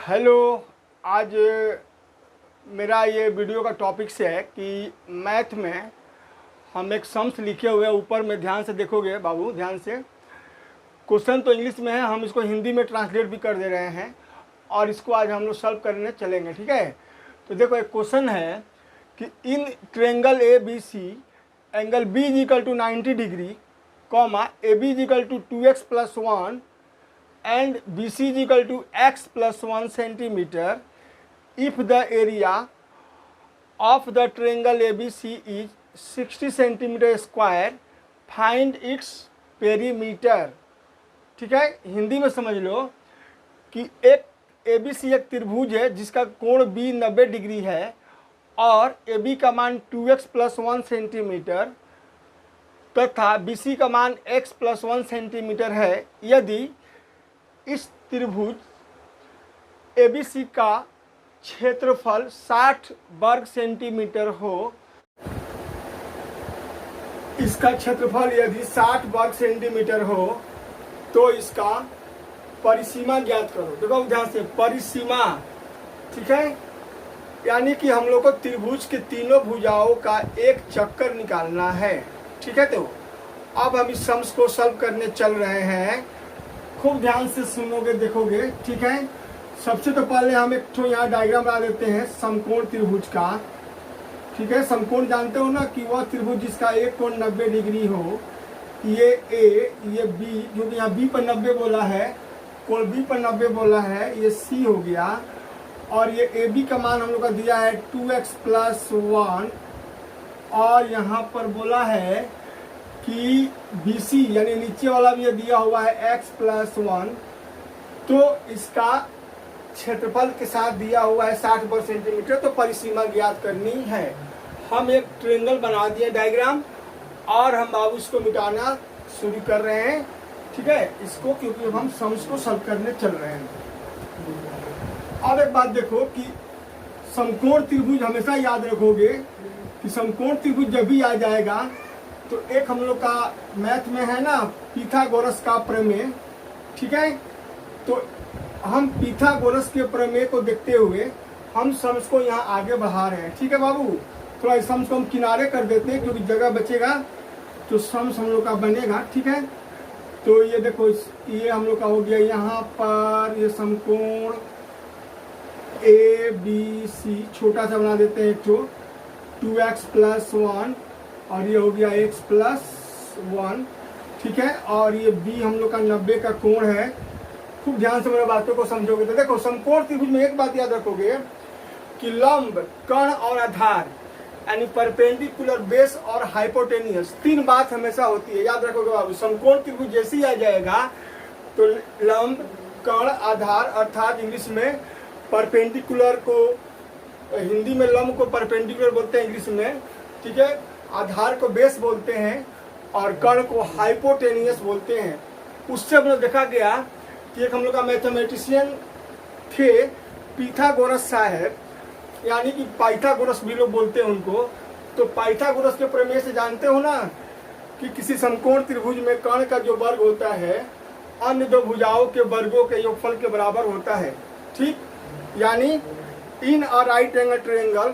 Hello. आज मेरा ये वीडियो का टॉपिक्स है कि मैथ में हम एक सम्स लिखे हुए हैं। ऊपर में ध्यान से देखोगे बाबू, ध्यान से। क्वेश्चन तो इंग्लिश में है, हम इसको हिंदी में ट्रांसलेट भी कर दे रहे हैं और इसको आज हम लोग सॉल्व करने चलेंगे, ठीक है। तो देखो एक क्वेश्चन है कि in triangle A B C angle B is equal to 90 degree comma A B is equal to 2x + 1 and BC is equal to x plus 1 centimeter if the area of the triangle ABC is 60 centimeter square, find its perimeter। ठीक है, हिंदी में समझ लो कि एक ABC एक त्रिभुज है जिसका कोण B 90 डिग्री है और AB का मान 2x + 1 सेंटीमीटर तथा BC का मान x + 1 सेंटीमीटर है। यदि इस त्रिभुज ABC का क्षेत्रफल 60 वर्ग सेंटीमीटर हो, इसका क्षेत्रफल यदि 60 वर्ग सेंटीमीटर हो तो इसका परिसीमा ज्ञात करो। देखो ध्यान से, परिसीमा, ठीक है। यानी कि हम लोग को त्रिभुज के तीनों भुजाओं का एक चक्कर निकालना है, ठीक है। तो अब हम इस सम्स को सॉल्व करने चल रहे हैं। खूब ध्यान से सुनोगे, देखोगे, ठीक है। सबसे तो पहले हम एक तो यहाँ डायग्राम बना देते हैं समकोण त्रिभुज का, ठीक है। समकोण जानते हो ना कि वह त्रिभुज जिसका एक कोण 90 डिग्री हो। ये ए, ये बी, जो कि यहाँ बी पर 90 बोला है, कोण बी पर 90 बोला है, ये सी हो गया। और ये ए बी का मान हम लोग का दिया है 2x + 1 और यहाँ पर बोला है कि BC यानी नीचे वाला भी दिया हुआ है x + 1। तो इसका क्षेत्रफल के साथ दिया हुआ है 60 वर्ग सेंटीमीटर। तो परिसीमा ज्ञात करनी है। हम एक ट्रायंगल बना दिए डायग्राम और हम बाबू इसको मिटाना शुरू कर रहे हैं, ठीक है, इसको, क्योंकि हम सम्स को सॉल्व करने चल रहे हैं। अब एक बात देखो कि समकोण त्रिभुज हमेशा याद रखोगे कि समकोण त्रिभुज जब भी आ जाएगा तो एक हम लोग का मैथ में है ना पिथागोरस का प्रमेय, ठीक है। तो हम पिथागोरस के प्रमेय को देखते हुए हम सम्स को यहाँ आगे बढ़ा रहे हैं, ठीक है बाबू। थोड़ा इस सम्स को हम किनारे कर देते हैं क्योंकि जगह बचेगा तो सम्स हम लोग का बनेगा, ठीक है। तो ये देखो, ये हम लोग का हो गया। यहाँ पर ये समकोण ABC छोटा सा बना देते हैं एक तो 2x + 1 और ये हो गया x + 1, ठीक है। और ये B हम लोग का 90 का कोण है। खूब ध्यान से मेरे बातों को समझोगे तो देखो समकोण त्रिभुज में एक बात याद रखोगे कि लंब, कर्ण और आधार यानी परपेंडिकुलर, बेस और हाइपोटेनियस, तीन बात हमेशा होती है, याद रखोगे बाबू। समकोण त्रिभुज जैसे ही आ जाएगा तो लंब, कर्ण, आधार, अर्थात इंग्लिश में परपेंडिकुलर को, हिंदी में लंब को परपेंडिकुलर बोलते हैं इंग्लिश में, ठीक है। आधार को बेस बोलते हैं और कर्ण को हाइपोटेनियस बोलते हैं। उससे हम लोग देखा गया कि एक हम लोग का मैथमेटिशियन थे पिथागोरस साहब, यानी कि पाइथागोरस भी लोग बोलते हैं उनको। तो पाइथागोरस के प्रमेय से जानते हो ना कि किसी समकोण त्रिभुज में कर्ण का जो वर्ग होता है अन्य दो भुजाओं के वर्गों के योगफल के बराबर होता है, ठीक। यानी in a right angle triangle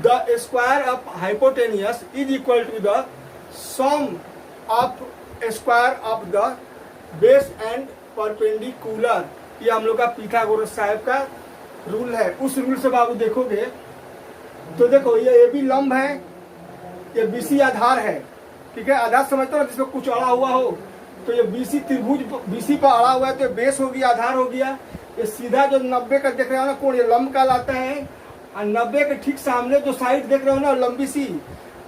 the square of hypotenuse is equal to the sum of square of the base and perpendicular। ये हम लोग का पिथागोरस साहब का रूल है। उस रूल से बाबू देखोगे तो देखो ये AB लंब है, ये BC आधार है, ठीक है। आधार समझते हो जिसमें कुछ अड़ा हुआ हो, तो ये BC त्रिभुज BC पर अड़ा हुआ है तो बेस हो गया, आधार हो गया। ये सीधा जो 90 का देख रहे हो ना कोण, ये लंब कहलाता है। और 90 के ठीक सामने जो साइड देख रहे हो ना लंबी सी,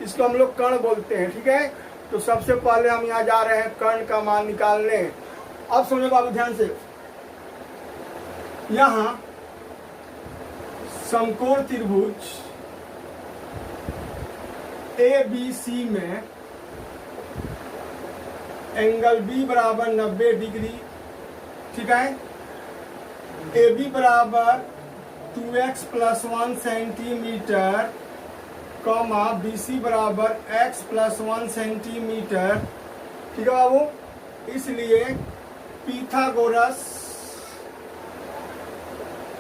इसको हम लोग कर्ण बोलते हैं, ठीक है। तो सबसे पहले हम यहाँ जा रहे हैं कर्ण का मान निकालने। अब समझो बाबू ध्यान से, यहाँ समकोण त्रिभुज ABC में एंगल B बराबर 90 डिग्री, ठीक है। AB बराबर 2x + 1 सेंटीमीटर कॉमा BC बराबर x + 1 सेंटीमीटर, ठीक है बाबू। इसलिए पिथागोरस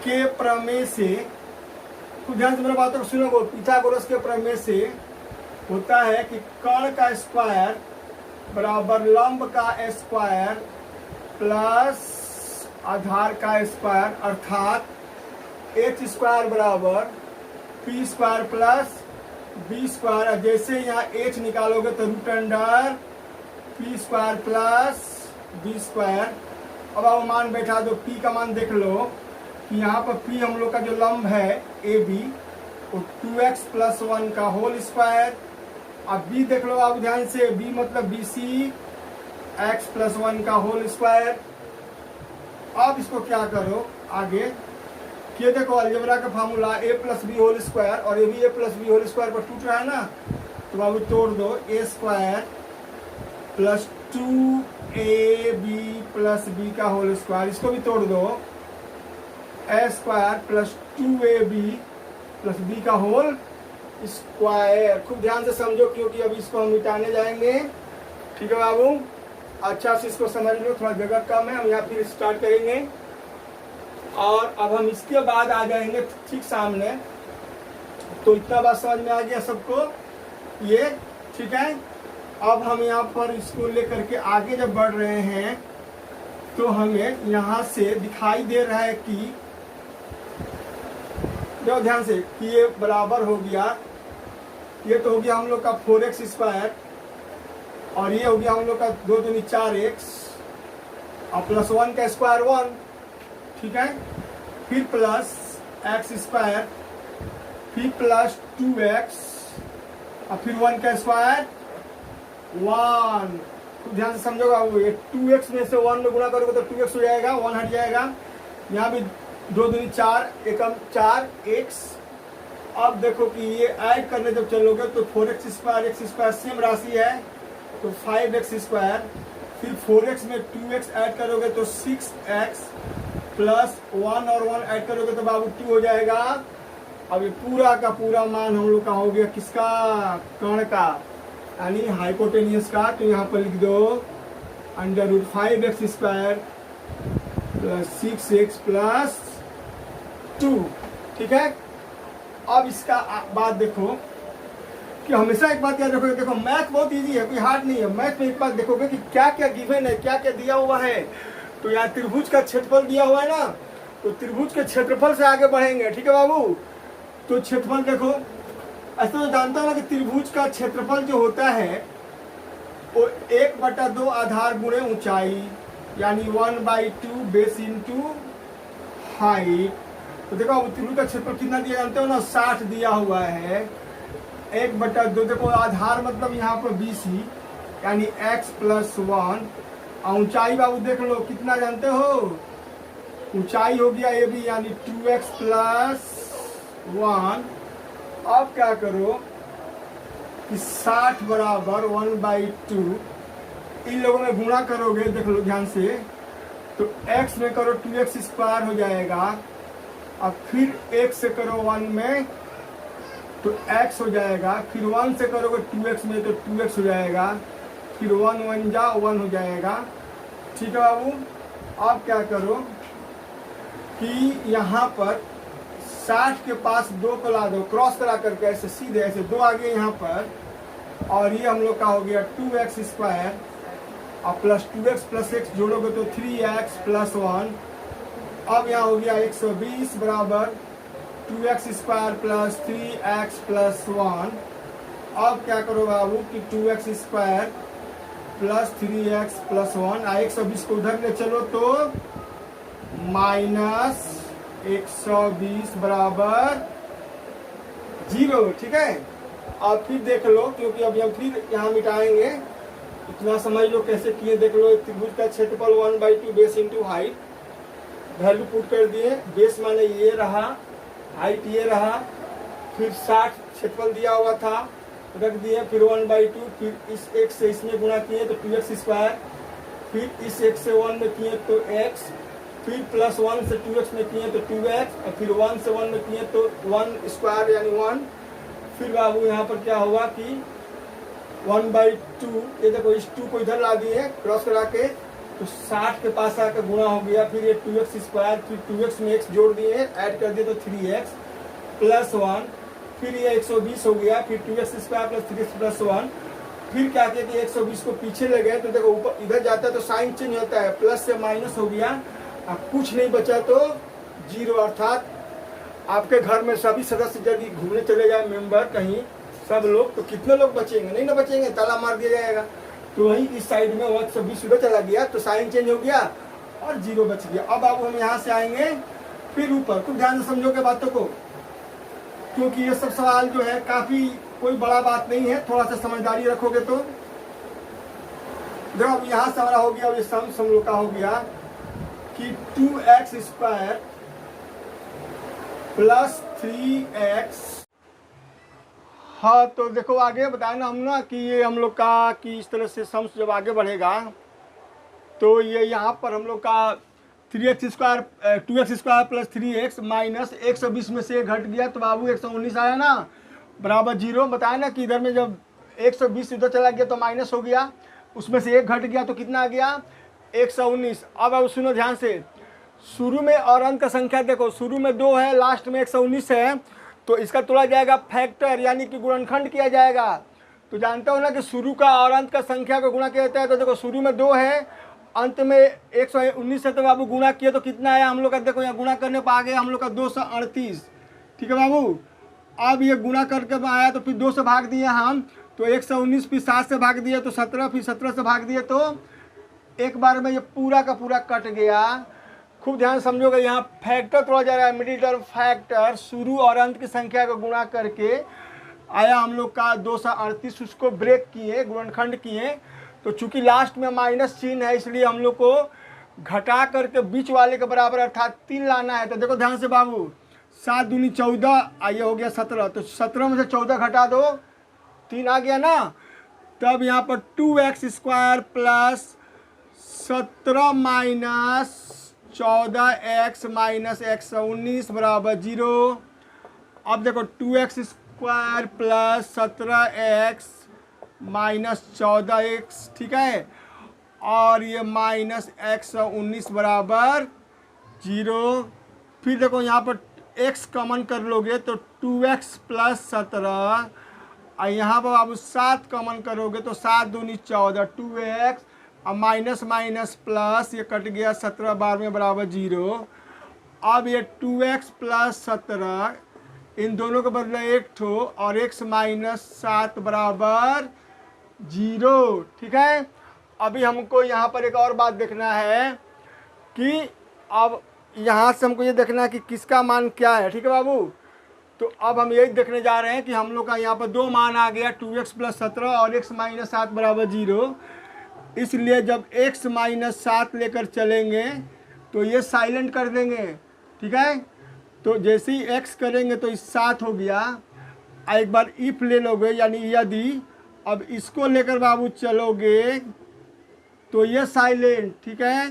के प्रमेय से, तो ध्यान से मेरा बातों को सुनो। पिथागोरस के प्रमेय से होता है कि कर्ण का स्क्वायर बराबर लंब का स्क्वायर प्लस आधार का स्क्वायर, अर्थात एच स्क्वायर बराबर p square plus b square. जैसे यहाँ एच निकालोगे तो root under p square plus b square. अब आप मान बैठा दो, पी का मान देख लो कि यहाँ पर पी हम लोग का जो लंब है ए बी, वो 2x प्लस 1 का होल स्क्वायर। अब बी देख लो आप ध्यान से, बी मतलब बी सी एक्स प्लस 1 का होल स्क्वायर। अब इसको क्या करो आगे कि देखो अलजेब्रा का formula A plus B whole square, और ये भी A plus B whole square पर टूट रहा है ना, तो बाबू तोड़ दो। A square plus 2ab plus B का होल स्क्वायर, इसको भी तोड़ दो। A square plus 2ab plus B का होल स्क्वायर। खूब ध्यान से समझो क्योंकि अभी इसको हम मिटाने जाएंगे। ठीक है बाबू, अच्छा से इसको समझ लो, थोड़ा जगह कम है, हम यहाँ फिर स्टार्ट करेंगे। और अब हम इसके बाद आ जाएंगे ठीक सामने। तो इतना बात समझ में आ गया सबको ये, ठीक है। अब हम यहाँ पर इसको लेकर के आगे जब बढ़ रहे हैं तो हमें यहाँ से दिखाई दे रहा है कि जो ध्यान से कि ये बराबर हो गया, ये तो हो गया हम लोग का 4x स्क्वायर, और ये हो गया हम लोग का 2 दूनी 4x और प्लस 1 का स्क्वायर 1, ठीक है। फिर प्लस x स्क्वायर, फिर प्लस 2x और फिर 1 का स्क्वायर 1। तो ध्यान से समझोगा, ये 2x में से 1 में गुणा करोगे तो 2x हो जाएगा, 1 हट जाएगा। यहाँ भी 2 दूनी 4, एकम 4x। अब देखो कि ये ऐड करने जब चलोगे तो 4x square x square same राशि है तो 5x स्क्वायर, फिर 4x में 2x ऐड करोगे तो 6x प्लस 1 और 1 ऐड करोगे तो बाबू 2 हो जाएगा। अब ये पूरा का पूरा मान हम लोग का हो गया किसका, कर्ण का, यानी हाइपोटेनियस का। तो यहाँ पर लिख दो under root 5x square plus 6x plus 2, ठीक है। अब इसका बात देखो कि हमेशा एक बात याद रखोगे, देखो मैथ बहुत इजी है, कोई हार्ड नहीं है। मैथ में एक बात देखोगे कि क्या क्या गिवन है, क्या क्या दिया हुआ है। तो यहाँ त्रिभुज का क्षेत्रफल दिया हुआ है ना, तो त्रिभुज के क्षेत्रफल से आगे बढ़ेंगे, ठीक है बाबू। तो क्षेत्रफल देखो, ऐसा तो जानता हो ना कि त्रिभुज का क्षेत्रफल जो होता है वो 1/2 आधार गुणे ऊंचाई, यानी 1/2 बेस इंटू हाइट। तो देखो अब त्रिभुज का क्षेत्रफल कितना दिया जानते हो ना, 60 दिया हुआ है। 1/2 देखो आधार मतलब यहाँ पर BC, यानी x प्लस 1। और ऊंचाई बाबू देख लो कितना जानते हो, ऊंचाई हो गया AB, यानी 2x प्लस 1। अब क्या करो कि 60 बराबर 1/2, इन लोगों में गुणा करोगे, देख लो ध्यान से, तो x में करो 2x स्क्वायर हो जाएगा, और फिर x से करो 1 में तो x हो जाएगा, फिर 1 से करोगे 2x में तो 2x हो जाएगा, फिर 1 1 जा 1 हो जाएगा, ठीक है बाबू। अब क्या करो कि यहाँ पर 60 के पास 2 को ला दो, क्रॉस करा करके ऐसे सीधे ऐसे 2 आ गए यहाँ पर, और ये हम लोग का हो गया 2x स्क्वायर और प्लस 2x प्लस x जोड़ोगे तो 3x प्लस 1। अब यहाँ हो गया 120 बराबर 2x square plus 3x plus 1। अब क्या करो बाबू कि 2x square plus 3x plus 1, 120 को उधर ले चलो तो माइनस 120 बराबर 0, ठीक है। अब फिर देख लो, क्योंकि अभी हम फिर यहाँ मिटाएंगे, इतना समझ लो कैसे किए। देख लो त्रिभुज का क्षेत्रफल 1/2 base into height, value put कर दिए, बेस माने ये रहा, हाइट ये रहा, फिर 60 क्षेत्रफल दिया हुआ था रख दिए, फिर 1/2, फिर इस x से इसमें गुणा किए तो 2x स्क्वायर, फिर इस x से 1 में किए तो x, फिर प्लस 1 से 2x में किए तो 2x, और फिर 1 से 1 में किए तो 1 स्क्वायर यानी 1। फिर बाबू यहाँ पर क्या हुआ कि 1/2, ये देखो इस 2 को इधर ला दिए क्रॉस करा के, तो 60 के पास आकर गुणा हो गया, फिर ये 2x स्क्वायर, फिर 2x में x जोड़ दिए, ऐड कर दिए तो 3x प्लस 1, फिर ये 120 हो गया, फिर 2x square plus 3x plus 1, फिर क्या किया कि 120 को पीछे ले गए तो देखो ऊपर इधर जाता है तो साइन चेंज होता है, प्लस से माइनस हो गया, अब कुछ नहीं बचा तो 0, अर्थात आपके घर में सभी सदस्य यदि घूमने चले जाए मेंबर कहीं सब लोग, तो कितने लोग बचेंगे? नहीं ना बचेंगे, ताला मार दिया जाएगा। तो वहीं इस साइड में 120 उधर चला गया तो साइन चेंज हो गया और 0 बच गया। अब आप हम यहाँ से आएंगे फिर ऊपर, खूब ध्यान से समझोगे बातों को, क्योंकि ये सब सवाल जो है काफी कोई बड़ा बात नहीं है, थोड़ा सा समझदारी रखोगे तो। देखो अब यहाँ से हमारा हो गया, ये सम लोग का हो गया कि 2x स्क्वायर प्लस 3x। हाँ तो देखो आगे बताया ना हम ना कि ये हम लोग का कि इस तरह से सम्स जब आगे बढ़ेगा तो ये यहाँ पर हम लोग का 3x square 2x square plus 3x minus 120 में से घट गया तो बाबू 119 आया ना, बराबर 0। बताया ना कि इधर में जब 120 इधर चला गया तो माइनस हो गया, उसमें से 1 घट गया तो कितना आ गया? 119। अब सुनो ध्यान से, शुरू में और अंत का संख्या देखो, शुरू में 2 है, लास्ट में 119 है, तो इसका तोड़ा जाएगा फैक्टर, यानी कि गुणनखंड किया जाएगा। तो जानते हो ना कि शुरू का और अंत का संख्या को गुणा किया जाता है। तो देखो शुरू में 2 है, अंत में 119 है, तो बाबू गुणा किए तो कितना आया हम लोग का? देखो यहाँ गुणा करने पर आ गया हम लोग का 238। ठीक है बाबू, अब ये गुणा करके आया तो फिर 2 से भाग दिए हम, तो 119 फिर 7 से भाग दिए तो 17, फिर 17 से भाग दिए तो एक बार में ये पूरा का पूरा कट गया। खूब ध्यान समझोगे, यहाँ फैक्टर तोड़ा जा रहा है, मिडिल टर्म फैक्टर, शुरू और अंत की संख्या को गुणा करके आया हम लोग का 238, उसको ब्रेक किए, गुणनखंड किए। तो चूंकि लास्ट में माइनस चिन्ह है इसलिए हम लोग को घटा करके बीच वाले के बराबर अर्थात 3 लाना है। तो देखो ध्यान से बाबू, 7 दूनी 14, आइए हो गया 17, तो 17 में से 14 घटा दो, 3 आ गया ना। तब यहाँ पर 2x square plus 17 minus 14x minus 119 बराबर 0। अब देखो 2x square plus 17x minus 14x, ठीक है, और ये माइनस 119 बराबर 0। फिर देखो यहाँ पर x कॉमन कर लोगे तो 2x प्लस 17, और यहाँ पर आप 7 कॉमन करोगे तो 7 दूनी 14, 2x अब माइनस माइनस प्लस, ये कट गया 17 12 बराबर 0। अब ये 2x प्लस 17, इन दोनों के बदले 1 ठो, और x माइनस 7 बराबर 0। ठीक है, अभी हमको यहाँ पर एक और बात देखना है कि अब यहाँ से हमको ये देखना है कि किसका मान क्या है। ठीक है बाबू, तो अब हम यही देखने जा रहे हैं कि हम लोग का यहाँ पर 2 मान आ गया, 2x प्लस 17 और x माइनस 7 बराबर 0। इसलिए जब x माइनस 7 लेकर चलेंगे तो ये साइलेंट कर देंगे। ठीक है, तो जैसे ही x करेंगे तो इस 7 हो गया, एक बार इफ ले लोगे यानी यदि, अब इसको लेकर बाबू चलोगे तो ये साइलेंट। ठीक है,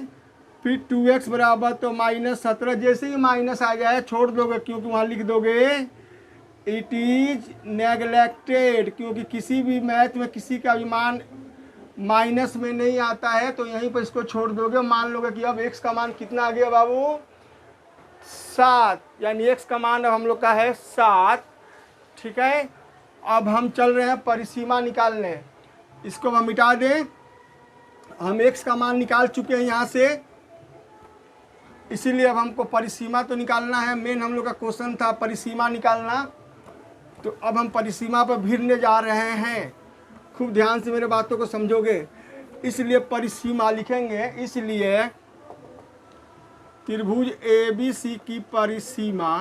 फिर 2x बराबर तो माइनस 17, जैसे ही माइनस आ जाए छोड़ दोगे, क्योंकि वहाँ लिख दोगे इट इज नेग्लेक्टेड, क्योंकि किसी भी मैथ में किसी का भी मान माइनस में नहीं आता है, तो यहीं पर इसको छोड़ दोगे। मान लोगे कि अब x का मान कितना आ गया बाबू? 7, यानी x का मान अब हम लोग का है 7। ठीक है, अब हम चल रहे हैं परिसीमा निकालने, इसको हम मिटा दें। हम x का मान निकाल चुके हैं यहाँ से, इसीलिए अब हमको परिसीमा तो निकालना है। मेन हम लोग का क्वेश्चन था परिसीमा निकालना, तो अब हम परिसीमा पर भिड़ने जा रहे हैं। खूब ध्यान से मेरे बातों को समझोगे, इसलिए परिसीमा लिखेंगे। इसलिए त्रिभुज ABC की परिसीमा,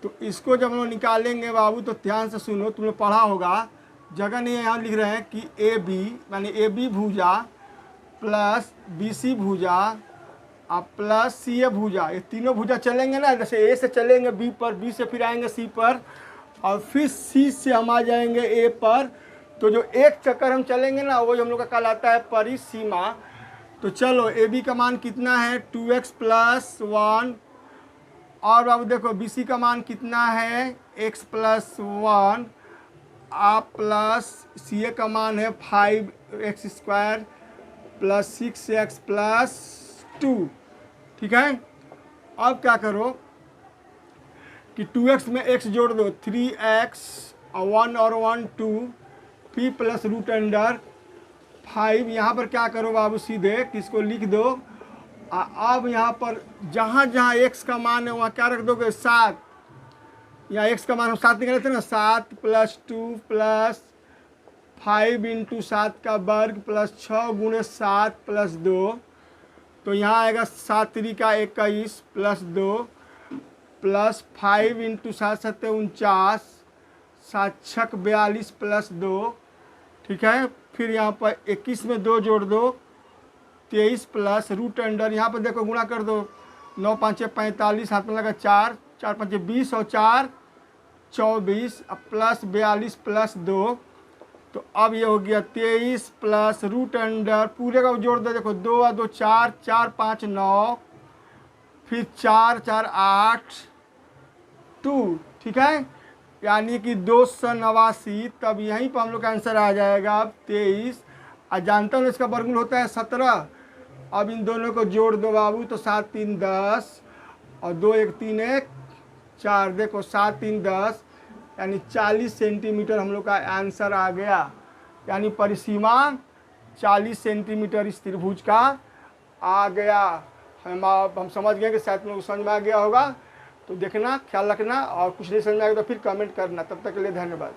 तो इसको जब हम लोग निकालेंगे बाबू तो ध्यान से सुनो, तुमने पढ़ा होगा, जगह नहीं यहाँ लिख रहे हैं कि AB यानी AB भुजा प्लस BC भुजा और प्लस CA भुजा, ये तीनों भुजा चलेंगे ना, जैसे A से चलेंगे B पर, B से फिर आएंगे C पर, और फिर C से हम आ जाएंगे A पर। तो जो एक चक्कर हम चलेंगे ना वही हम लोग का कहलाता है परिसीमा। तो चलो AB का मान कितना है? 2x प्लस 1, और बाबू देखो BC का मान कितना है? x प्लस 1, आप प्लस CA का मान है 5x square plus 6x plus 2। ठीक है, अब क्या करो कि 2x में x जोड़ दो, 3x और 1 और 1 2, फिर प्लस रूट अंडर 5। यहाँ पर क्या करो बाबू, सीधे किसको लिख दो। अब यहाँ पर जहाँ जहाँ x का मान है वहाँ क्या रख दोगे, 7। यहाँ x का मान हम 7 निकाले थे ना, 7 प्लस 2 प्लस 5 इंटू 7 का वर्ग प्लस 6 गुणे 7 प्लस 2। तो यहाँ आएगा 7 3 का 21 प्लस 2 प्लस 5 इंटू 7 7 49, 7 6 42 प्लस 2। ठीक है, फिर यहाँ पर 21 में 2 जोड़ दो, 23 प्लस रूट अंडर, यहाँ पर देखो गुणा कर दो, 9 5 45, हाथ में लगा 4 4 5 20 और 4 24, अब प्लस 42 प्लस 2। तो अब ये हो गया 23 प्लस रूट अंडर, पूरे का जोड़ दो, देखो 2 और 2 4, 4 5 9, फिर 4 4 8 2। ठीक है, यानी कि 289। तब यहीं पर हम लोग का आंसर आ जाएगा अब 23। और जानता हूँ इसका वर्गमूल होता है 17। अब इन दोनों को जोड़ दो बाबू, तो 7 3 10 और 2 1 3 1 4, देखो 7 3 10, यानी 40 सेंटीमीटर हम लोग का आंसर आ गया। यानी परिसीमा 40 सेंटीमीटर इस त्रिभुज का आ गया। हम समझ गए कि शायद तुम लोग समझ में आ गया होगा। तो देखना, ख्याल रखना, और कुछ नहीं समझ में आएगा तो फिर कमेंट करना। तब तक के लिए धन्यवाद।